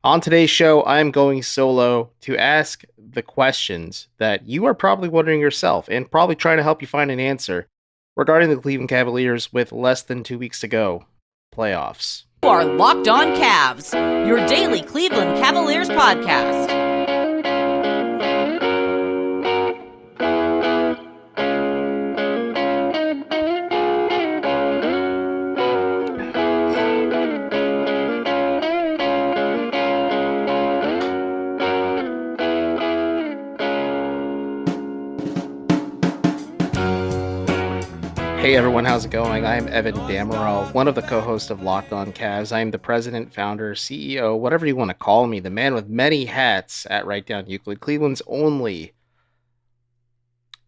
On today's show, I am going solo to ask the questions that you are probably wondering yourself and probably trying to help you find an answer regarding the Cleveland Cavaliers with less than 2 weeks to go. Playoffs. You are Locked On Cavs, your daily Cleveland Cavaliers podcast. Hey everyone, how's it going? I am Evan Dammarell, one of the co-hosts of Locked On Cavs. I am the president, founder, CEO, whatever you want to call me, the man with many hats at Down Euclid, Cleveland's only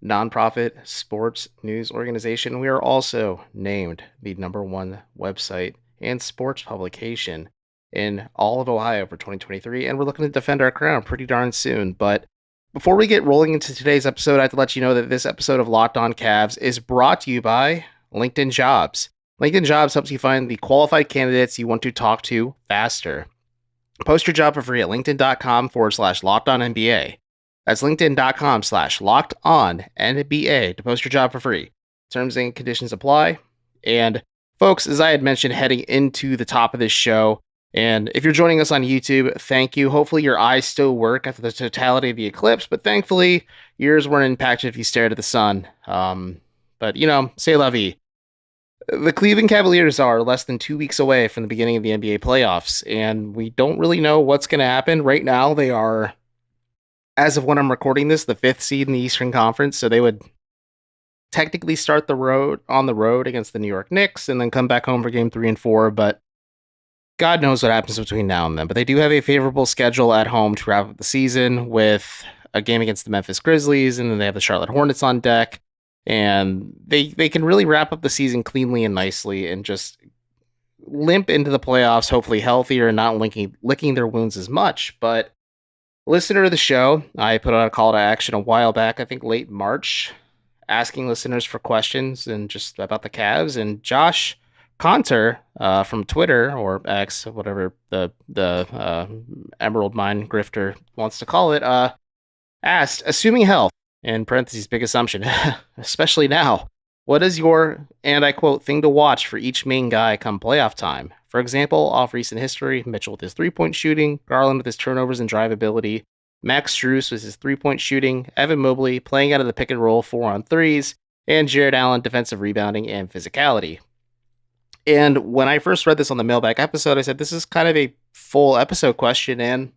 nonprofit sports news organization. We are also named the #1 website and sports publication in all of Ohio for 2023, and we're looking to defend our crown pretty darn soon. But before we get rolling into today's episode, I have to let you know that this episode of Locked On Cavs is brought to you by LinkedIn Jobs. LinkedIn Jobs helps you find the qualified candidates you want to talk to faster. Post your job for free at linkedin.com/LockedOnNBA. That's linkedin.com/LockedOnNBA to post your job for free. Terms and conditions apply. And folks, as I had mentioned heading into the top of this show, and if you're joining us on YouTube, thank you. Hopefully your eyes still work after the totality of the eclipse, but thankfully yours weren't impacted if you stared at the sun. But c'est la vie. The Cleveland Cavaliers are less than 2 weeks away from the beginning of the NBA playoffs, and we don't really know what's going to happen. Right now, they are, as of when I'm recording this, the 5th seed in the Eastern Conference, so they would technically start on the road against the New York Knicks and then come back home for game 3 and 4, but God knows what happens between now and then. But they do have a favorable schedule at home to wrap up the season with a game against the Memphis Grizzlies, and then they have the Charlotte Hornets on deck. And they can really wrap up the season cleanly and nicely and just limp into the playoffs, hopefully healthier and not licking their wounds as much. But listener of the show, I put out a call to action a while back, I think late March, asking listeners for questions and just about the Cavs. And Josh Conter from Twitter or X, whatever the Emerald Mine grifter wants to call it, asked, assuming health, in parentheses, big assumption, especially now, what is your, and I quote, thing to watch for each main guy come playoff time? For example, off recent history, Mitchell with his three-point shooting, Garland with his turnovers and drive ability, Max Strus with his three-point shooting, Evan Mobley playing out of the pick and roll 4-on-3s, and Jared Allen defensive rebounding and physicality. And when I first read this on the mailbag episode, I said, this is kind of a full episode question, and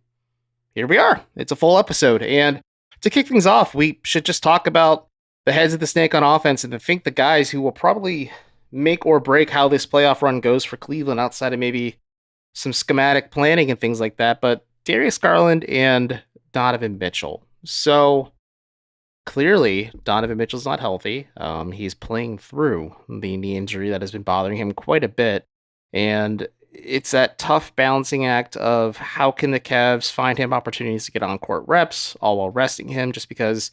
here we are. It's a full episode, and to kick things off, we should just talk about the heads of the snake on offense and I think the guys who will probably make or break how this playoff run goes for Cleveland outside of maybe some schematic planning and things like that. But Darius Garland and Donovan Mitchell. So clearly, Donovan Mitchell's not healthy. He's playing through the knee injury that has been bothering him quite a bit. And it's that tough balancing act of how can the Cavs find him opportunities to get on court reps, all while resting him, just because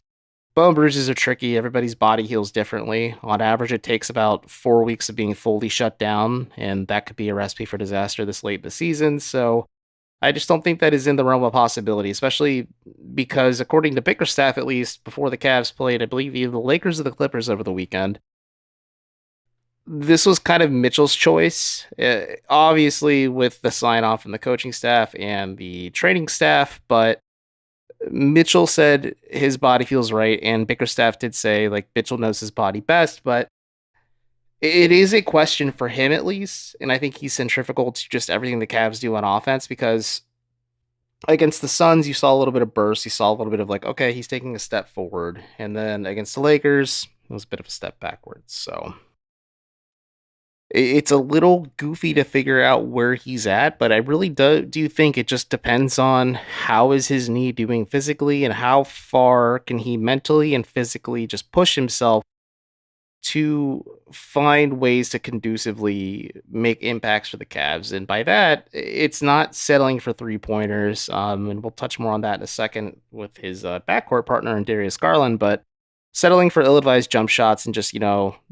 bone bruises are tricky. Everybody's body heals differently. On average, it takes about 4 weeks of being fully shut down, and that could be a recipe for disaster this late in the season. So I just don't think that is in the realm of possibility, especially because according to Bickerstaff, at least before the Cavs played, I believe either the Lakers or the Clippers over the weekend, this was kind of Mitchell's choice, obviously with the sign-off from the coaching staff and the training staff, but Mitchell said his body feels right, and Bickerstaff did say, Mitchell knows his body best, but it is a question for him at least, and I think he's centrifugal to just everything the Cavs do on offense, because against the Suns, you saw a little bit of burst, you saw a little bit of okay, he's taking a step forward, and then against the Lakers, it was a bit of a step backwards, so it's a little goofy to figure out where he's at, but I really do think it just depends on how is his knee doing physically and how far can he mentally and physically just push himself to find ways to conducively make impacts for the Cavs. And by that, it's not settling for three-pointers, and we'll touch more on that in a second with his backcourt partner in Darius Garland, but settling for ill-advised jump shots and just,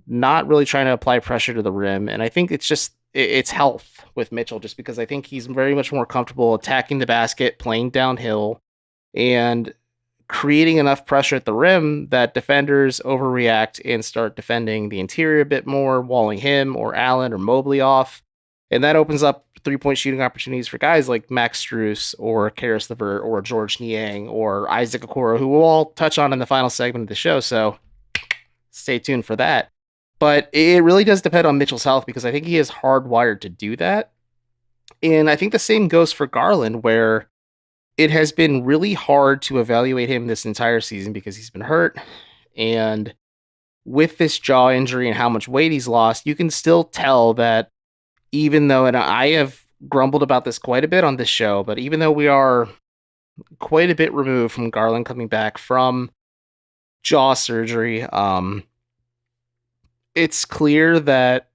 not really trying to apply pressure to the rim. And I think it's it's health with Mitchell, just because I think he's very much more comfortable attacking the basket, playing downhill, and creating enough pressure at the rim that defenders overreact and start defending the interior a bit more, walling him or Allen or Mobley off. And that opens up 3-point shooting opportunities for guys like Max Strus or Karis LeVert or George Niang or Isaac Okoro, who we'll all touch on in the final segment of the show. So stay tuned for that. But it really does depend on Mitchell's health, because I think he is hardwired to do that. And I think the same goes for Garland, where it has been really hard to evaluate him this entire season because he's been hurt. And with this jaw injury and how much weight he's lost, you can still tell that even though, and I have grumbled about this quite a bit on this show, but even though we are quite a bit removed from Garland coming back from jaw surgery, it's clear that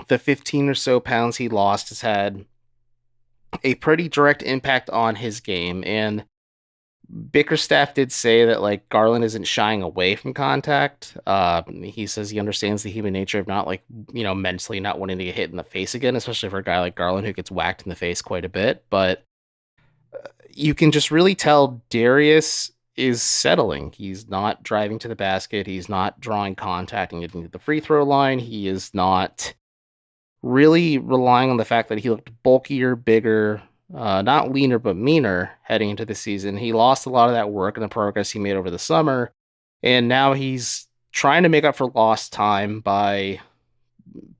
the 15 or so pounds he lost has had a pretty direct impact on his game. And Bickerstaff did say that like Garland isn't shying away from contact. He says he understands the human nature of not mentally not wanting to get hit in the face again, especially for a guy like Garland who gets whacked in the face quite a bit. But you can just really tell Darius is settling. He's not driving to the basket. He's not drawing contact and getting to the free throw line. He is not really relying on the fact that he looked bulkier, bigger, not leaner, but meaner heading into the season. He lost a lot of that work and the progress he made over the summer. And now he's trying to make up for lost time by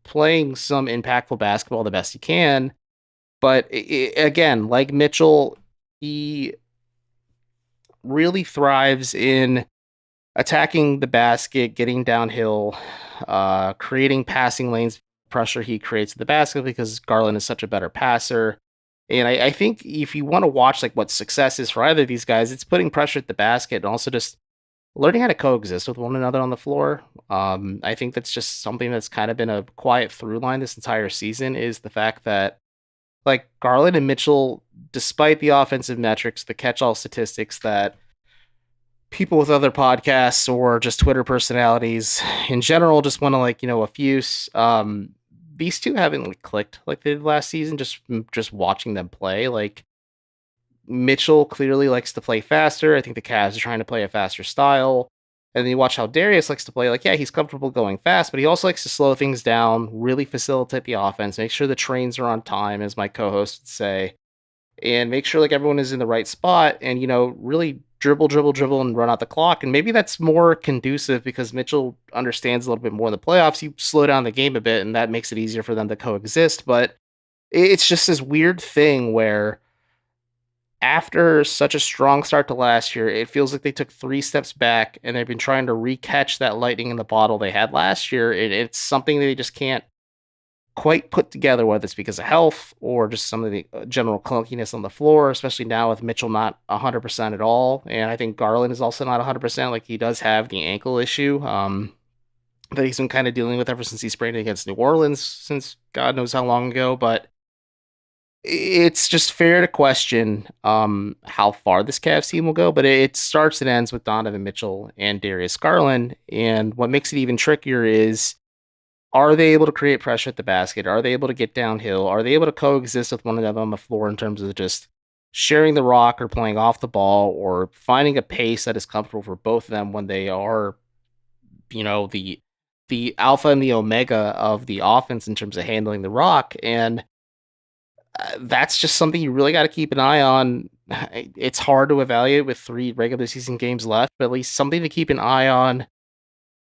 playing some impactful basketball the best he can. But again, like Mitchell, he really thrives in attacking the basket, getting downhill, creating passing lanes, pressure he creates at the basket, because Garland is such a better passer. And I think if you want to watch like what success is for either of these guys, it's putting pressure at the basket and also just learning how to coexist with one another on the floor. I think that's just something that's kind of been a quiet through line this entire season, is the fact that like Garland and Mitchell, despite the offensive metrics, the catch-all statistics that people with other podcasts or just Twitter personalities in general just want to effuse, these two haven't clicked like they did last season. Just watching them play, like Mitchell clearly likes to play faster. I think the Cavs are trying to play a faster style. And then you watch how Darius likes to play. Like, yeah, he's comfortable going fast, but he also likes to slow things down, really facilitate the offense, make sure the trains are on time, as my co-host would say, and make sure like everyone is in the right spot, and really dribble, and run out the clock. And maybe that's more conducive because Mitchell understands a little bit more in the playoffs. You slow down the game a bit, and that makes it easier for them to coexist. But it's just this weird thing where after such a strong start to last year, it feels like they took 3 steps back and they've been trying to recatch that lightning in the bottle they had last year. It's something they just can't quite put together, whether it's because of health or just some of the general clunkiness on the floor, especially now with Mitchell not 100% at all. And I think Garland is also not 100%. Like, he does have the ankle issue that he's been kind of dealing with ever since he sprained it against New Orleans, since God knows how long ago. But it's just fair to question how far this Cavs team will go, but it starts and ends with Donovan Mitchell and Darius Garland. And what makes it even trickier is, are they able to create pressure at the basket? Are they able to get downhill? Are they able to coexist with one another on the floor in terms of just sharing the rock or playing off the ball or finding a pace that is comfortable for both of them when they are, the alpha and the omega of the offense in terms of handling the rock? And that's just something you really got to keep an eye on. It's hard to evaluate with 3 regular season games left, but at least something to keep an eye on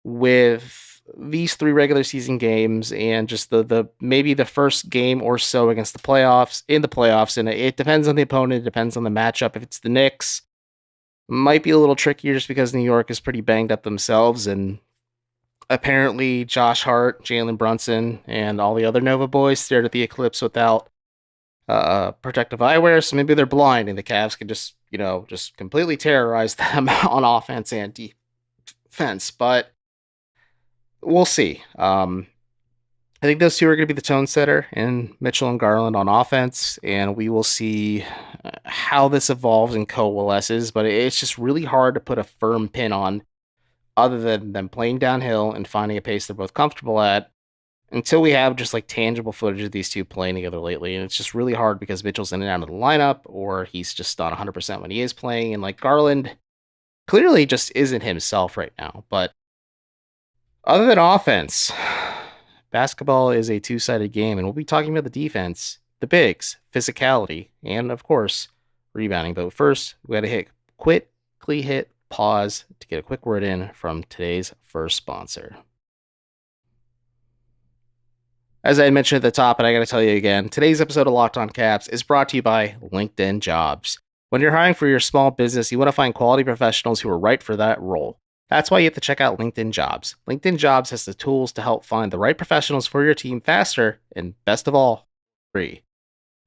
with these 3 regular season games, and just the maybe the first game or so against the playoffs. And it depends on the opponent, it depends on the matchup. If it's the Knicks, might be a little trickier just because New York is pretty banged up themselves, and apparently Josh Hart, Jalen Brunson, and all the other Nova boys stared at the eclipse without protective eyewear, so maybe they're blind and the Cavs can just completely terrorize them on offense and defense. But we'll see. I think those two are going to be the tone setter, in Mitchell and Garland on offense, and we will see how this evolves and coalesces. But it's just really hard to put a firm pin on, other than them playing downhill and finding a pace they're both comfortable at, until we have just like tangible footage of these two playing together lately. And it's just really hard because Mitchell's in and out of the lineup, or he's just not 100% when he is playing. And like Garland clearly just isn't himself right now. But other than offense, basketball is a two-sided game, and we'll be talking about the defense, the bigs, physicality, and of course, rebounding. But first, we got to quickly hit pause to get a quick word in from today's first sponsor. As I mentioned at the top, and I got to tell you again, today's episode of Locked On Cavs is brought to you by LinkedIn Jobs. When you're hiring for your small business, you want to find quality professionals who are right for that role. That's why you have to check out LinkedIn Jobs. LinkedIn Jobs has the tools to help find the right professionals for your team faster and, best of all, free.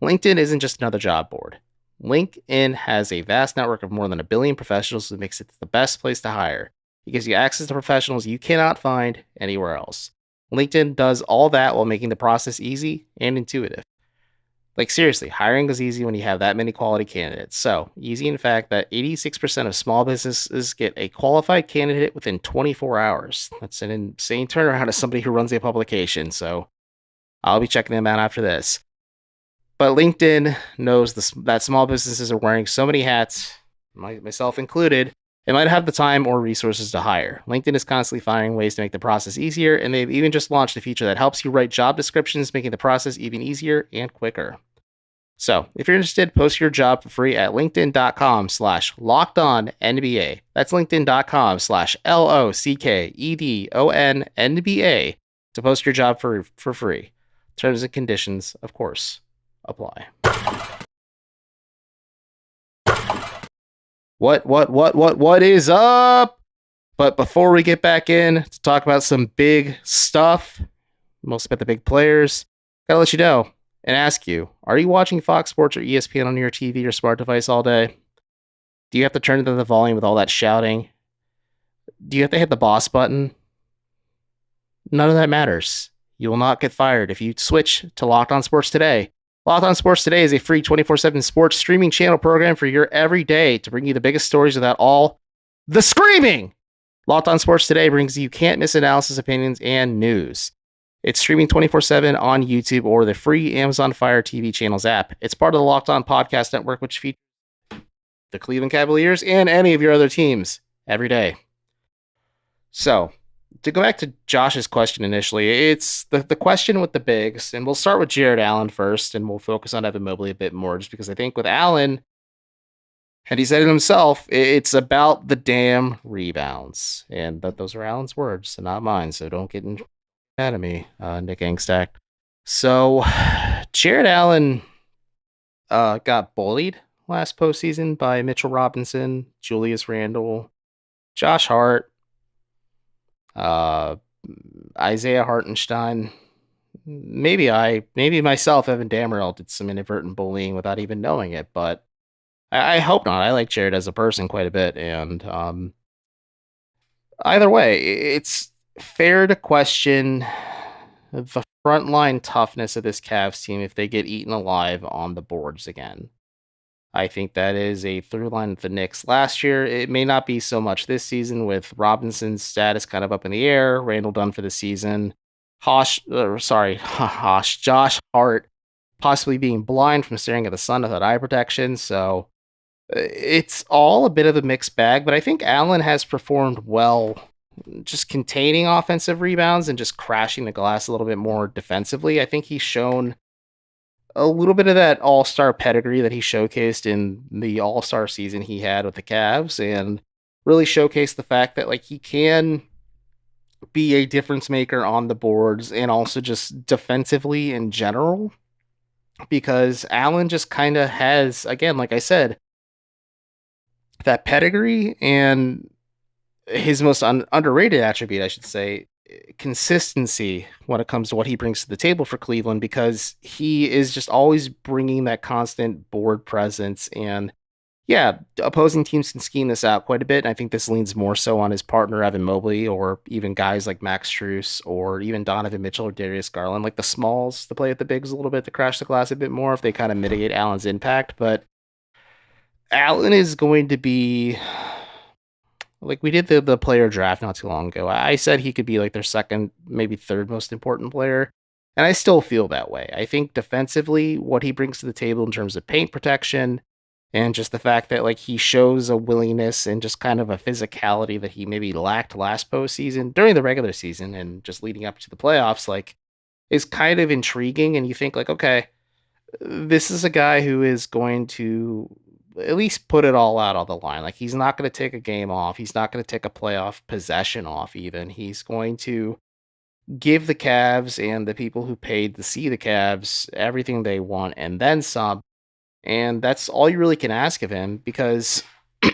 LinkedIn isn't just another job board. LinkedIn has a vast network of more than 1 billion professionals that makes it the best place to hire. It gives you access to professionals you cannot find anywhere else. LinkedIn does all that while making the process easy and intuitive. Like seriously, hiring is easy when you have that many quality candidates. So easy, in fact, that 86% of small businesses get a qualified candidate within 24 hours. That's an insane turnaround as somebody who runs a publication. So I'll be checking them out after this. But LinkedIn knows that small businesses are wearing so many hats, myself included, they might have the time or resources to hire. LinkedIn is constantly finding ways to make the process easier, and they've even just launched a feature that helps you write job descriptions, making the process even easier and quicker. So, if you're interested, post your job for free at linkedin.com/lockedonnba. That's linkedin.com/LOCKEDONNBA to post your job for free. Terms and conditions, of course, apply. What is up? But before we get back in to talk about some big stuff, mostly about the big players, gotta let you know and ask you, are you watching Fox Sports or ESPN on your TV or smart device all day? Do you have to turn down the volume with all that shouting? Do you have to hit the boss button? None of that matters. You will not get fired if you switch to Locked On Sports Today. Locked On Sports Today is a free 24/7 sports streaming channel program for your everyday to bring you the biggest stories without all the screaming. Locked On Sports Today brings you can't miss analysis, opinions, and news. It's streaming 24/7 on YouTube or the free Amazon Fire TV channels app. It's part of the Locked On Podcast Network, which features the Cleveland Cavaliers and any of your other teams every day. So, to go back to Josh's question initially, it's the question with the bigs, and we'll start with Jared Allen first, and we'll focus on Evan Mobley a bit more, just because I think with Allen, and he said it himself, it's about the damn rebounds. And those are Allen's words, and not mine, so don't get mad at me, Nick Angstack. So, Jared Allen got bullied last postseason by Mitchell Robinson, Julius Randle, Josh Hart, Isaiah Hartenstein, maybe myself, Evan Dammarell, did some inadvertent bullying without even knowing it, but I hope not. I like Jared as a person quite a bit, and either way, it's fair to question the frontline toughness of this Cavs team if they get eaten alive on the boards again. I think that is a through line with the Knicks last year. It may not be so much this season with Robinson's status kind of up in the air, Randall done for the season, Josh Hart possibly being blind from staring at the sun without eye protection. So it's all a bit of a mixed bag, but I think Allen has performed well just containing offensive rebounds and just crashing the glass a little bit more defensively. I think he's shown a little bit of that all-star pedigree that he showcased in the all-star season he had with the Cavs, and really showcased the fact that like he can be a difference maker on the boards and also just defensively in general, because Allen just kind of has, again, like I said, that pedigree, and his most underrated attribute, I should say, consistency when it comes to what he brings to the table for Cleveland, because he is just always bringing that constant board presence. And yeah, opposing teams can scheme this out quite a bit, and I think this leans more so on his partner Evan Mobley, or even guys like Max Strus, or even Donovan Mitchell or Darius Garland, like the smalls to play at the bigs a little bit, to crash the glass a bit more if they kind of mitigate Allen's impact. But Allen is going to be Like we did the player draft not too long ago. I said he could be like their second, maybe third most important player. And I still feel that way. I think defensively, what he brings to the table in terms of paint protection and just the fact that like he shows a willingness and just kind of a physicality that he maybe lacked last postseason during the regular season and just leading up to the playoffs, like is kind of intriguing. And you think like, okay, this is a guy who is going to at least put it all out on the line. Like he's not going to take a game off. He's not going to take a playoff possession off even. He's going to give the Cavs and the people who paid to see the Cavs everything they want and then some. And that's all you really can ask of him because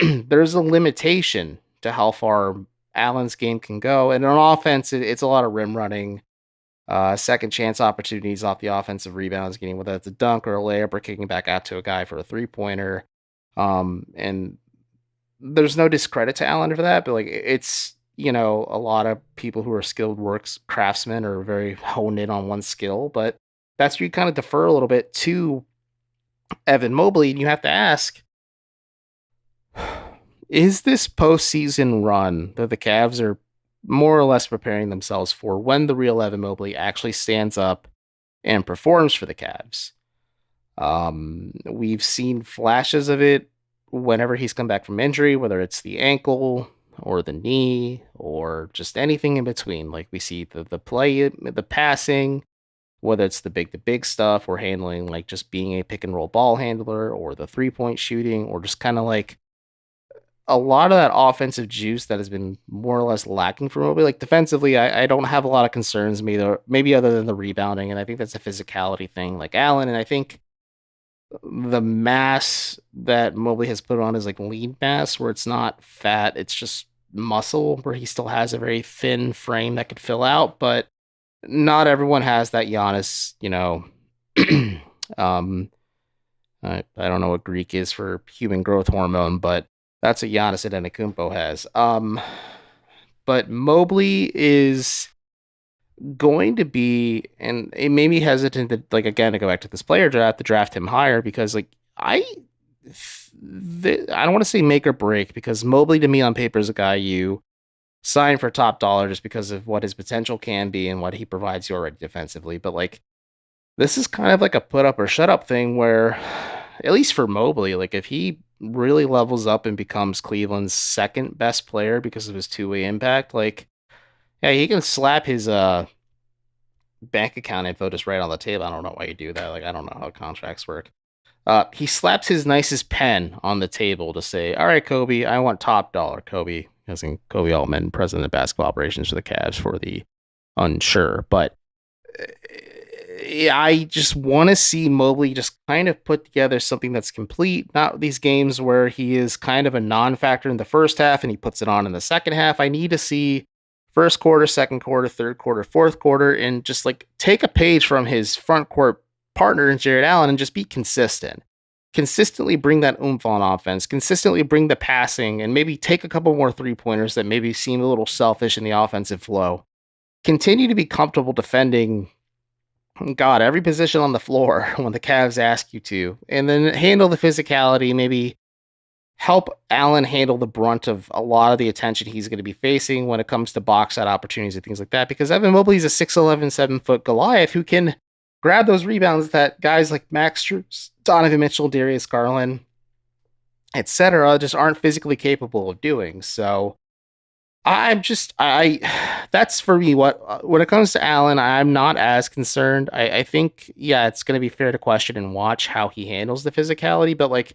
there's a limitation to how far Allen's game can go. And on offense, it's a lot of rim running, second chance opportunities off the offensive rebounds, getting whether it's a dunk or a layup or kicking back out to a guy for a 3-pointer. And there's no discredit to Allen for that, but like it's, you know, a lot of people who are skilled works craftsmen are very honed in on one skill, but that's where you kind of defer a little bit to Evan Mobley, and you have to ask, is this postseason run that the Cavs are more or less preparing themselves for when the real Evan Mobley actually stands up and performs for the Cavs? We've seen flashes of it whenever he's come back from injury, whether it's the ankle or the knee or just anything in between. Like we see the play, the passing, whether it's the big stuff or handling, like just being a pick and roll ball handler or the 3-point shooting or just kind of like a lot of that offensive juice that has been more or less lacking for Mobley. Like defensively, I don't have a lot of concerns, maybe other than the rebounding. And I think that's a physicality thing like Allen. And I think the mass that Mobley has put on is like lean mass where it's not fat, it's just muscle where he still has a very thin frame that could fill out, but not everyone has that Giannis, you know, I don't know what Greek is for human growth hormone, but that's what Giannis Antetokounmpo has. But Mobley is going to be, and it made me hesitant to, like, again, to go back to this player draft, to draft him higher because, like, I don't want to say make or break because Mobley to me on paper is a guy you sign for top dollar just because of what his potential can be and what he provides you already defensively. But like, this is kind of like a put up or shut up thing where, at least for Mobley, like if he really levels up and becomes Cleveland's second best player because of his two-way impact, like, yeah, he can slap his bank account info just right on the table. I don't know why you do that. Like, I don't know how contracts work. He slaps his nicest pen on the table to say, all right, Kobe, I want top dollar. Kobe, as in Kobe Altman, president of basketball operations for the Cavs, for the unsure. But I just want to see Mobley just kind of put together something that's complete, not these games where he is kind of a non-factor in the first half and he puts it on in the second half. I need to see first quarter, second quarter, third quarter, fourth quarter, and just like take a page from his front court partner in Jared Allen and just be consistent. Consistently bring that oomph on offense, consistently bring the passing, and maybe take a couple more 3-pointers that maybe seem a little selfish in the offensive flow. Continue to be comfortable defending, God, every position on the floor when the Cavs ask you to, and then handle the physicality, maybe help Allen handle the brunt of a lot of the attention he's going to be facing when it comes to box out opportunities and things like that, because Evan Mobley is a 6'11", 7-foot Goliath who can grab those rebounds that guys like Max Strus, Donovan Mitchell, Darius Garland, etc. just aren't physically capable of doing. So that's for me. When it comes to Allen, I'm not as concerned. I think, yeah, it's going to be fair to question and watch how he handles the physicality. But like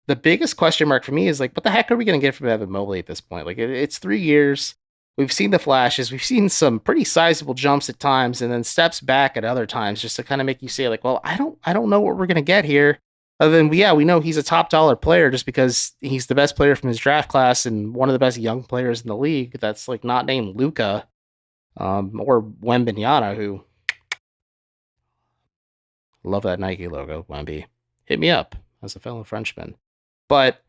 the biggest question mark for me is like, what the heck are we going to get from Evan Mobley at this point? Like it's 3 years. We've seen the flashes. We've seen some pretty sizable jumps at times and then steps back at other times just to kind of make you say like, well, I don't know what we're going to get here. Other than, yeah, we know he's a top dollar player just because he's the best player from his draft class and one of the best young players in the league that's like not named Luka or Wembanyama, who love that Nike logo, Wemby. Hit me up as a fellow Frenchman. But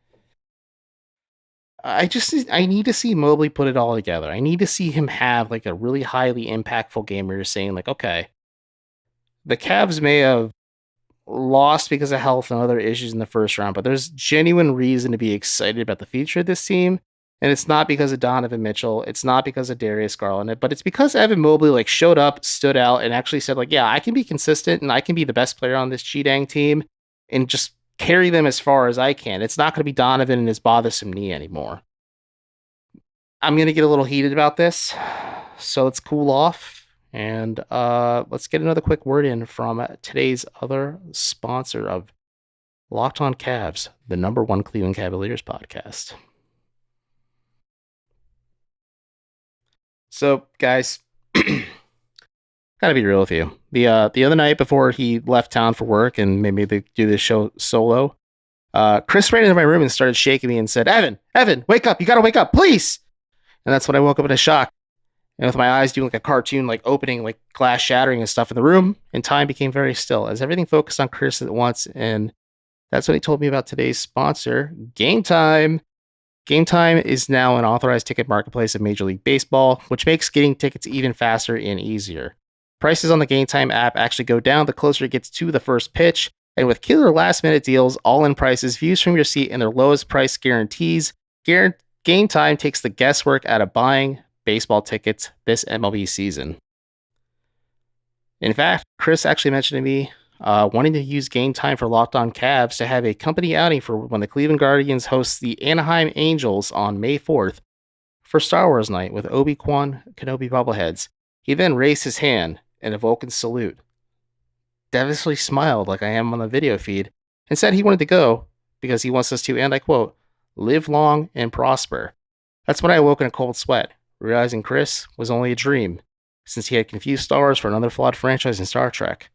I need to see Mobley put it all together. I need to see him have like a really highly impactful game where you're saying like, okay, the Cavs may have lost because of health and other issues in the first round, but there's genuine reason to be excited about the future of this team. And it's not because of Donovan Mitchell. It's not because of Darius Garland, but it's because Evan Mobley like showed up, stood out, and actually said like, yeah, I can be consistent and I can be the best player on this G-Dang team and just carry them as far as I can. It's not going to be Donovan and his bothersome knee anymore. I'm going to get a little heated about this, so let's cool off and let's get another quick word in from today's other sponsor of Locked On Cavs, the #1 Cleveland Cavaliers podcast. So, guys, gotta be real with you. The other night before he left town for work and maybe they do this show solo, Chris ran into my room and started shaking me and said, Evan, wake up. You gotta wake up, please. And that's when I woke up in a shock. And with my eyes doing like a cartoon, like opening, like glass shattering and stuff in the room, and time became very still as everything focused on Chris at once. And that's when he told me about today's sponsor, Game Time. Game Time is now an authorized ticket marketplace of Major League Baseball, which makes getting tickets even faster and easier. Prices on the Game Time app actually go down the closer it gets to the first pitch, and with killer last-minute deals, all-in prices, views from your seat, and their lowest price guarantees, Game Time takes the guesswork out of buying baseball tickets this MLB season. In fact, Chris actually mentioned to me wanting to use Game Time for Locked On Cavs to have a company outing for when the Cleveland Guardians host the Anaheim Angels on May 4th for Star Wars night with Obi-Wan Kenobi bobbleheads. He then raised his hand in a Vulcan salute, devilishly smiled like I am on the video feed, and said he wanted to go because he wants us to, and I quote, live long and prosper. That's when I awoke in a cold sweat, realizing Chris was only a dream, since he had confused Star Wars for another flawed franchise in Star Trek.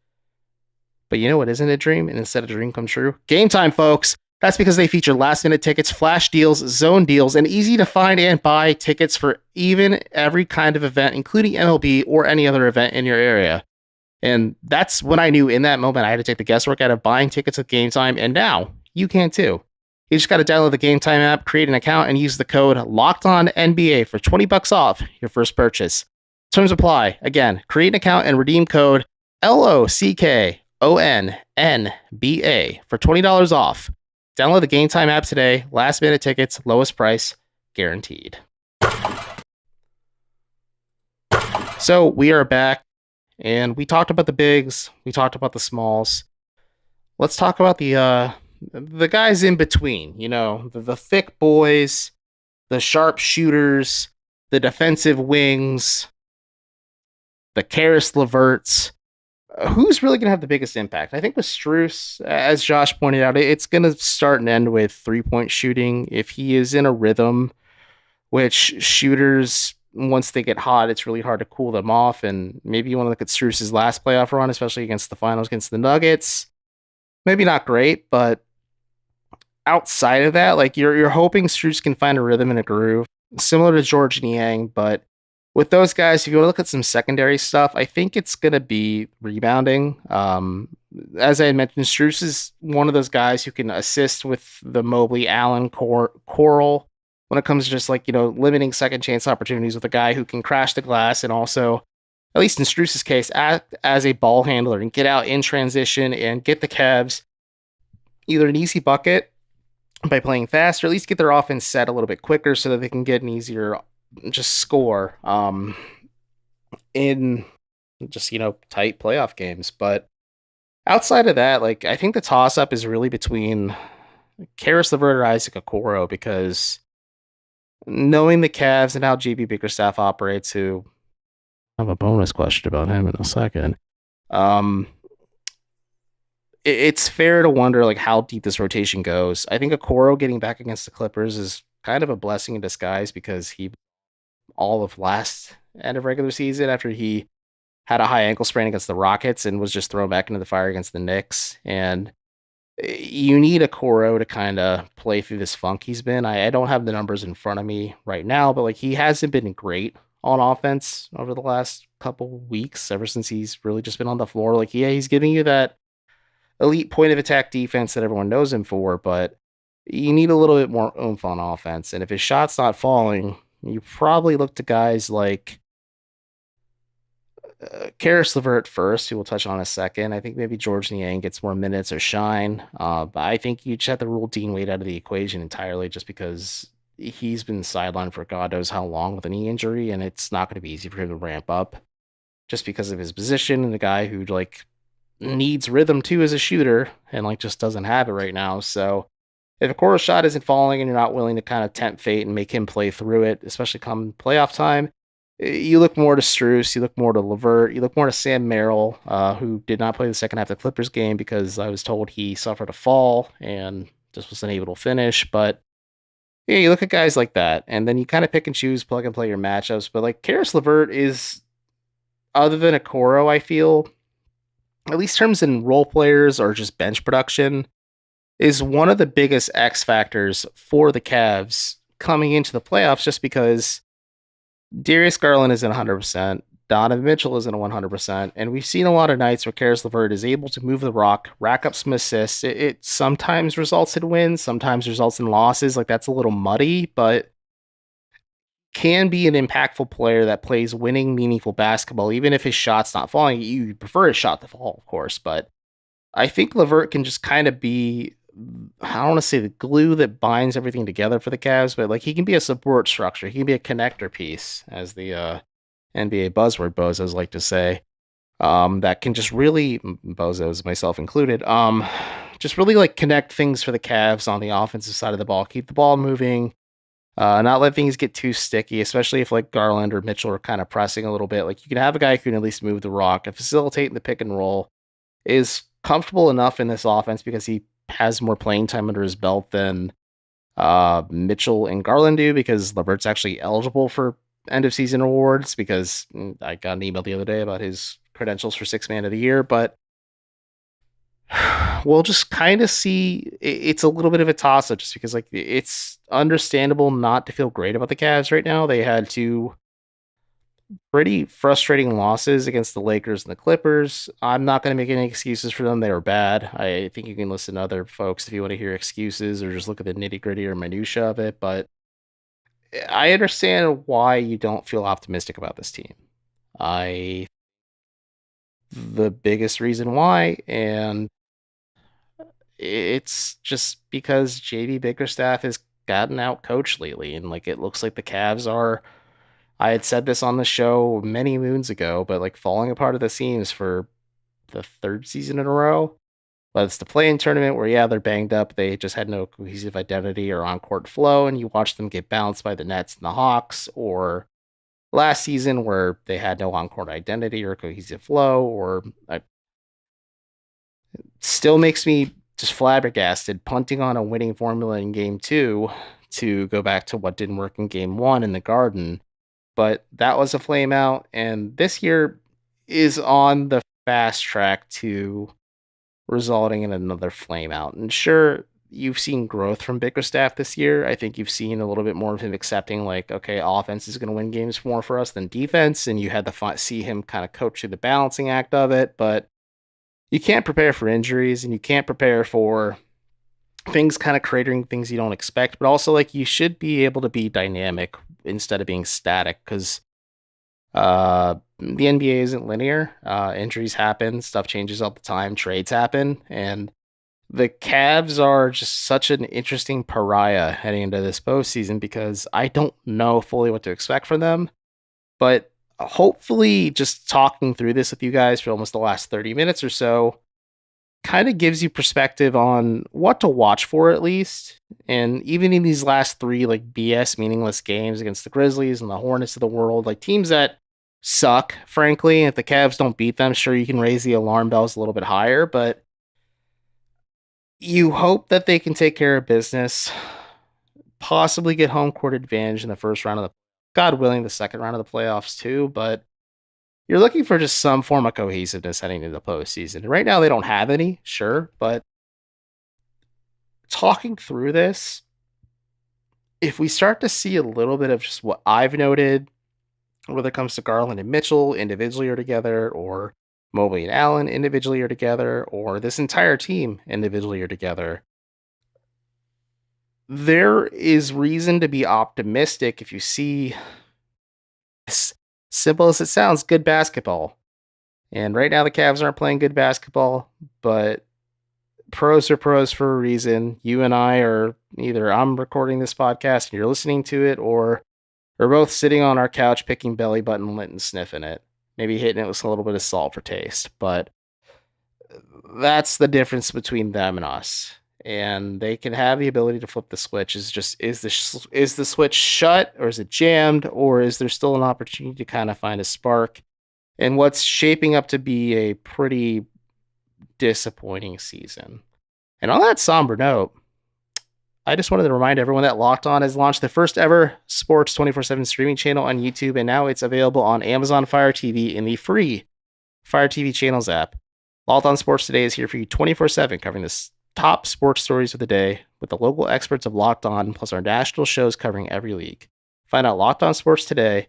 But you know what isn't a dream, and instead a dream come true? Game Time, folks! That's because they feature last-minute tickets, flash deals, zone deals, and easy-to-find and buy tickets for even every kind of event, including MLB or any other event in your area. And that's when I knew in that moment I had to take the guesswork out of buying tickets with Game Time, and now you can too. You just got to download the Game Time app, create an account, and use the code LOCKEDONNBA for $20 off your first purchase. Terms apply. Again, create an account and redeem code LOCKONNBA for $20 off. Download the Game Time app today. Last minute tickets, lowest price, guaranteed. So we are back, and we talked about the bigs. We talked about the smalls. Let's talk about the guys in between. You know, the thick boys, the sharp shooters, the defensive wings, the Karis LeVerts. Who's really going to have the biggest impact? I think with Strus, as Josh pointed out, it's going to start and end with three-point shooting. If he is in a rhythm, which shooters, once they get hot, it's really hard to cool them off. And maybe you want to look at Strus's last playoff run, especially against the finals against the Nuggets. Maybe not great, but outside of that, like you're hoping Strus can find a rhythm and a groove, similar to George Niang, but with those guys, if you want to look at some secondary stuff, I think it's going to be rebounding. As I had mentioned, Strus is one of those guys who can assist with the Mobley, Allen, Coral when it comes to just like, you know, limiting second chance opportunities with a guy who can crash the glass and also, at least in Strus's case, act as a ball handler and get out in transition and get the Cavs either an easy bucket by playing fast or at least get their offense set a little bit quicker so that they can get an easier just score in just, you know, tight playoff games. But outside of that, like I think the toss up is really between Karis LeVert or Isaac Okoro, because knowing the Cavs and how JB Bickerstaff operates, who I have a bonus question about him in a second, it's fair to wonder like how deep this rotation goes. I think Okoro getting back against the Clippers is kind of a blessing in disguise because he all of last end of regular season after he had a high ankle sprain against the Rockets and was just thrown back into the fire against the Knicks. And you need Okoro to kind of play through this funk he's been. I don't have the numbers in front of me right now, but like he hasn't been great on offense over the last couple weeks, ever since he's really just been on the floor. Like, yeah, he's giving you that elite point of attack defense that everyone knows him for, but you need a little bit more oomph on offense. And if his shot's not falling, you probably look to guys like Karis LeVert first, who we'll touch on in a second. I think maybe George Niang gets more minutes or shine. But I think you just have to rule Dean Wade out of the equation entirely just because he's been sidelined for God knows how long with a knee injury, and it's not going to be easy for him to ramp up just because of his position and the guy who like needs rhythm too as a shooter and like just doesn't have it right now. So if a quarter shot isn't falling and you're not willing to kind of tempt fate and make him play through it, especially come playoff time, you look more to Strus, you look more to LeVert, you look more to Sam Merrill, who did not play the second half of the Clippers game because I was told he suffered a fall and just wasn't able to finish. But yeah, you look at guys like that, and then you kind of pick and choose, plug and play your matchups. But like Karis LeVert is, other than Okoro, I feel, at least terms in role players or just bench production, is one of the biggest X factors for the Cavs coming into the playoffs just because Darius Garland isn't 100%, Donovan Mitchell isn't 100%, and we've seen a lot of nights where Karis LeVert is able to move the rock, rack up some assists. It sometimes results in wins, sometimes results in losses. Like, that's a little muddy, but can be an impactful player that plays winning, meaningful basketball, even if his shot's not falling. You prefer his shot to fall, of course, but I think LeVert can just kind of be, I don't want to say the glue that binds everything together for the Cavs, but like he can be a support structure. He can be a connector piece, as the NBA buzzword bozos like to say. That can just really, bozos myself included, just really like connect things for the Cavs on the offensive side of the ball, keep the ball moving, not let things get too sticky, especially if like Garland or Mitchell are kind of pressing a little bit. Like you can have a guy who can at least move the rock and facilitate in the pick and roll, is comfortable enough in this offense because he has more playing time under his belt than Mitchell and Garland do, because LeVert's actually eligible for end of season awards because I got an email the other day about his credentials for sixth man of the year. But we'll just kind of see. It's a little bit of a toss up just because like it's understandable not to feel great about the Cavs right now. They had two pretty frustrating losses against the Lakers and the Clippers. I'm not going to make any excuses for them. They were bad. I think you can listen to other folks if you want to hear excuses or just look at the nitty gritty or minutia of it. But I understand why you don't feel optimistic about this team. The biggest reason why, and it's just because JB Bickerstaff has gotten out coached lately, and like it looks like the Cavs are. I had said this on the show many moons ago, but like falling apart at the seams for the third season in a row. But it's the play-in tournament where, yeah, they're banged up. They just had no cohesive identity or on-court flow, and you watch them get bounced by the Nets and the Hawks, or last season where they had no on-court identity or cohesive flow, or still makes me just flabbergasted punting on a winning formula in game two to go back to what didn't work in game one in the Garden. But that was a flame out, and this year is on the fast track to resulting in another flame out. And sure, you've seen growth from Bickerstaff this year. I think you've seen a little bit more of him accepting, like, okay, offense is going to win games more for us than defense, and you had to see him kind of coach through the balancing act of it. But you can't prepare for injuries, and you can't prepare for things kind of creating things you don't expect. But also, like, you should be able to be dynamic instead of being static, because the NBA isn't linear. Injuries happen, stuff changes all the time, trades happen, and the Cavs are just such an interesting pariah heading into this postseason because I don't know fully what to expect from them. But hopefully, just talking through this with you guys for almost the last 30 minutes or so kind of gives you perspective on what to watch for, at least. And even in these last three like BS meaningless games against the Grizzlies and the Hornets of the world, like teams that suck, frankly, if the Cavs don't beat them, sure, you can raise the alarm bells a little bit higher, but you hope that they can take care of business, possibly get home court advantage in the first round of the, God willing, the second round of the playoffs too. But you're looking for just some form of cohesiveness heading into the postseason. Right now, they don't have any, sure, but talking through this, if we start to see a little bit of just what I've noted, whether it comes to Garland and Mitchell individually or together, or Mobley and Allen individually or together, or this entire team individually or together, there is reason to be optimistic if you see, as simple as it sounds, good basketball. And right now the Cavs aren't playing good basketball, but pros are pros for a reason. You and I are either I'm recording this podcast and you're listening to it, or we're both sitting on our couch picking belly button lint and sniffing it. Maybe hitting it with a little bit of salt for taste. But that's the difference between them and us. And they can have the ability to flip the switch. Is the switch shut, or is it jammed, or is there still an opportunity to kind of find a spark in what's shaping up to be a pretty disappointing season? And on that somber note, I just wanted to remind everyone that Locked On has launched the first ever sports 24/7 streaming channel on YouTube, and now it's available on Amazon Fire TV in the free Fire TV channels app. Locked On Sports Today is here for you 24/7, covering the top sports stories of the day with the local experts of Locked On, plus our national shows covering every league. Find out Locked On Sports Today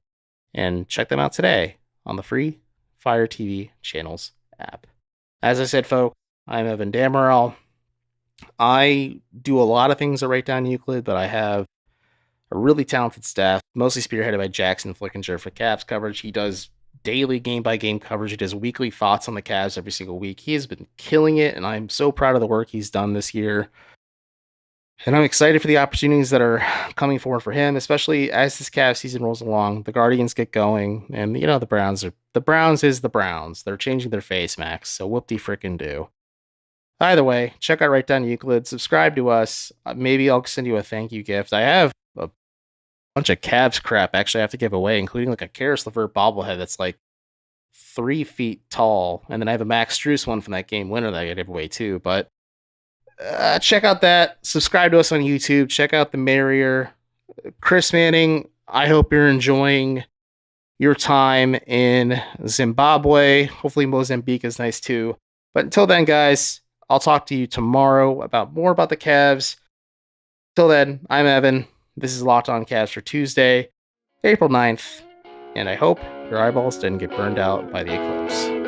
and check them out today on the free Fire TV channels app. As I said, folks, I'm Evan Dammarell. I do a lot of things at Down Euclid, but I have a really talented staff, mostly spearheaded by Jackson Flickinger for Cavs coverage. He does daily game-by-game coverage. He does weekly thoughts on the Cavs every single week. He has been killing it, and I'm so proud of the work he's done this year. And I'm excited for the opportunities that are coming forward for him, especially as this Cavs season rolls along. The Guardians get going, and the Browns is the Browns. They're changing their face, Max, so whoop-de-frickin' do. Either way, check out Down Euclid, subscribe to us. Maybe I'll send you a thank you gift. I have a bunch of Cavs crap actually I have to give away, including like a Karis LeVert bobblehead that's like 3 feet tall. And then I have a Max Strus one from that game winner that I got to give away too. But check out that. Subscribe to us on YouTube. Check out the Merrier. Chris Manning, I hope you're enjoying your time in Zimbabwe. Hopefully Mozambique is nice too. But until then, guys, I'll talk to you tomorrow about more about the Cavs. Till then, I'm Evan. This is Locked On Cavs for Tuesday, April 9th. And I hope your eyeballs didn't get burned out by the eclipse.